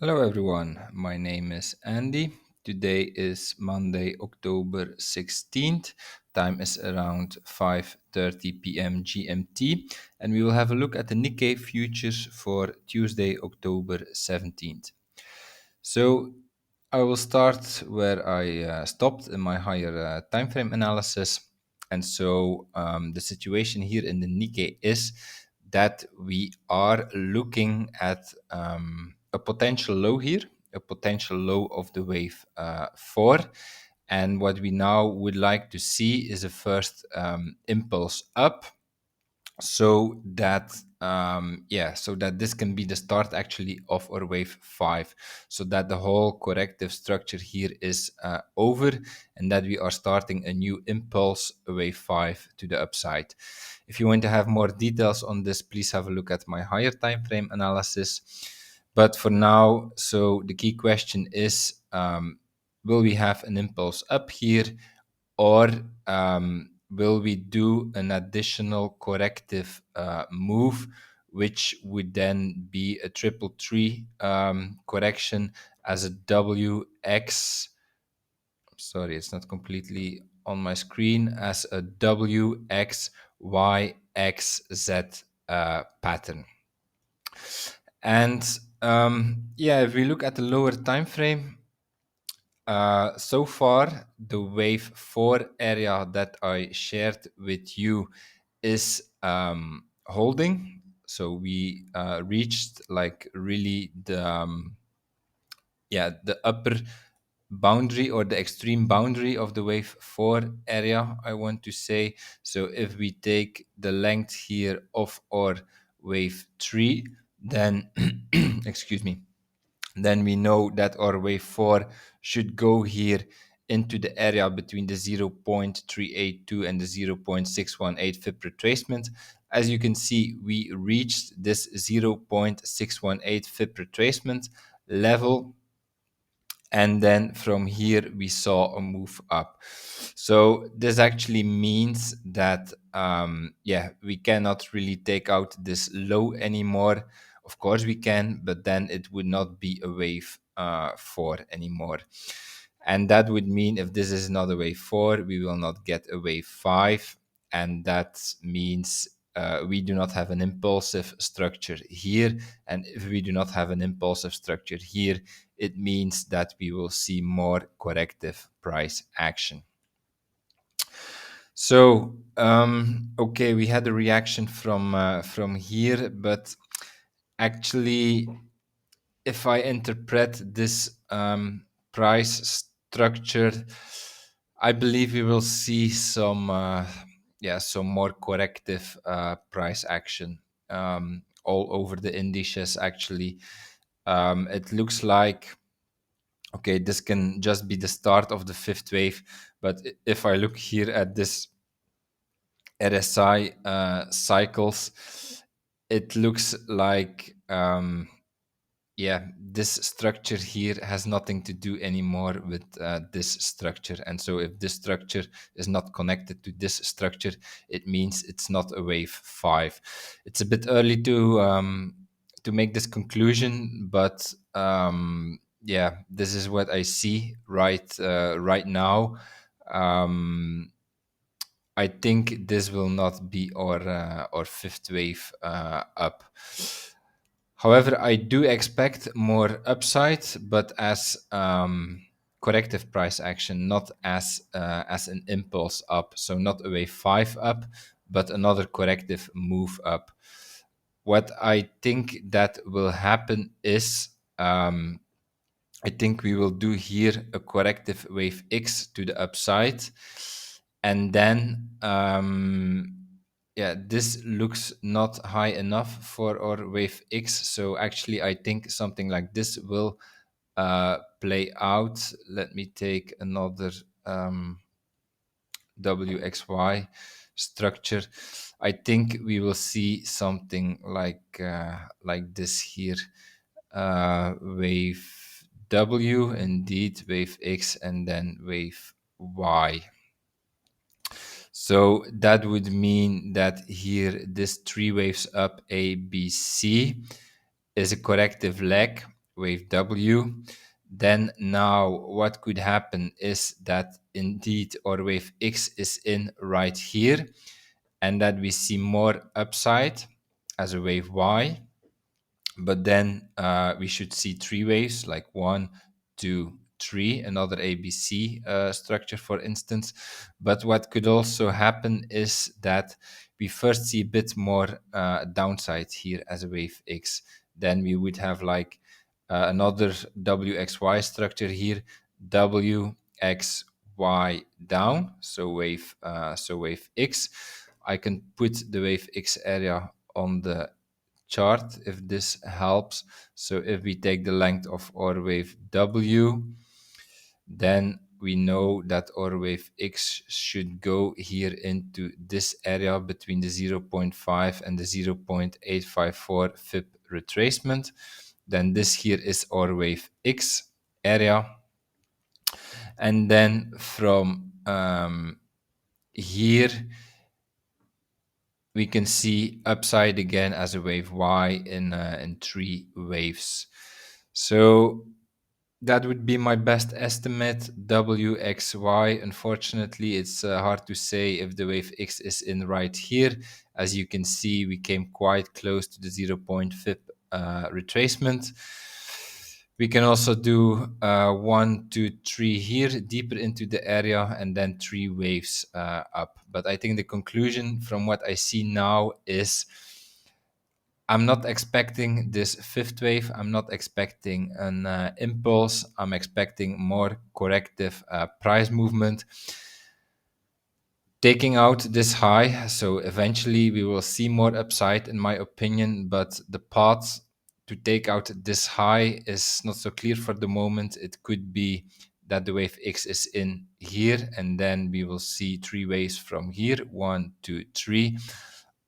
Hello everyone, my name is Andy. Today is Monday, October 16th. Time is around 5:30 p.m. GMT, and we will have a look at the Nikkei futures for Tuesday, October 17th. So I will start where I stopped in my higher time frame analysis. And so the situation here in the Nikkei is that we are looking at a potential low here, a potential low of the wave 4. And what we now would like to see is a first impulse up, so that so that this can be the start actually of our wave 5, so that the whole corrective structure here is over, and that we are starting a new impulse, wave 5 to the upside. If you want to have more details on this, please have a look at my higher time frame analysis. But for now, so the key question is, will we have an impulse up here, or will we do an additional corrective move, which would then be a triple tree correction as a WX? Sorry, it's not completely on my screen, as a WXYXZ pattern. And if we look at the lower time frame, so far, the wave 4 area that I shared with you is holding. So we reached like really the upper boundary, or the extreme boundary of the wave 4 area, I want to say. So if we take the length here of our wave 3, then excuse me, then we know that our wave 4 should go here into the area between the 0.382 and the 0.618 FIB retracement. As you can see, we reached this 0.618 FIB retracement level, and then from here we saw a move up. So this actually means that we cannot really take out this low anymore. Of course we can, but then it would not be a wave 4 anymore. And that would mean if this is not a wave 4, we will not get a wave 5, and that means we do not have an impulsive structure here. And if we do not have an impulsive structure here, it means that we will see more corrective price action. So, okay, we had a reaction from here, but actually, if I interpret this price structure, I believe we will see some more corrective price action all over the indices. Actually, it looks like, okay, this can just be the start of the fifth wave. But if I look here at this RSI cycles, it looks like this structure here has nothing to do anymore with this structure. And so if this structure is not connected to this structure, it means it's not a wave 5. It's a bit early to make this conclusion, but this is what I see right now. I think this will not be our fifth wave up. However, I do expect more upside, but as corrective price action, not as an impulse up. So not a wave 5 up, but another corrective move up. What I think that will happen is, I think we will do here a corrective wave X to the upside, and then this looks not high enough for our wave X. So actually, I think something like this will play out. Let me take another WXY structure. I think we will see something like this here. Wave W, indeed, wave X, and then wave Y. So that would mean that here, this three waves up, A, B, C, is a corrective leg, wave W. Then now what could happen is that indeed our wave X is in right here, and that we see more upside as a wave Y. But then we should see three waves, like 1, 2, 3, another ABC structure, for instance. But what could also happen is that we first see a bit more downside here as a wave X. Then we would have like another WXY structure here, WXY down, so wave X. I can put the wave X area on the chart if this helps. So if we take the length of our wave W, then we know that our wave X should go here into this area between the 0.5 and the 0.854 FIB retracement. Then this here is our wave X area. And then from here, we can see upside again as a wave Y in three waves. So that would be my best estimate, WXY. Unfortunately, it's hard to say if the wave X is in right here. As you can see, we came quite close to the 0.5 retracement. We can also do 1, 2, 3 here, deeper into the area, and then 3 waves up. But I think the conclusion from what I see now is I'm not expecting this fifth wave. I'm not expecting an impulse. I'm expecting more corrective price movement. Taking out this high, so eventually we will see more upside, in my opinion, but the path to take out this high is not so clear for the moment. It could be that the wave X is in here, and then we will see 3 waves from here, 1, 2, 3,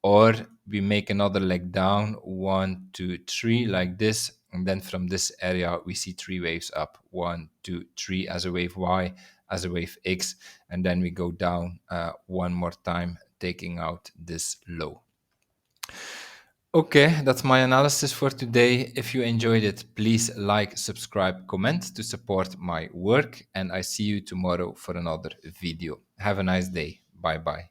or we make another leg down, 1, 2, 3, like this, and then from this area we see 3 waves up, 1, 2, 3 as a wave Y, as a wave X, and then we go down one more time, taking out this low. Okay, that's my analysis for today. If you enjoyed it, please like, subscribe, comment to support my work, and I see you tomorrow for another video. Have a nice day. Bye bye.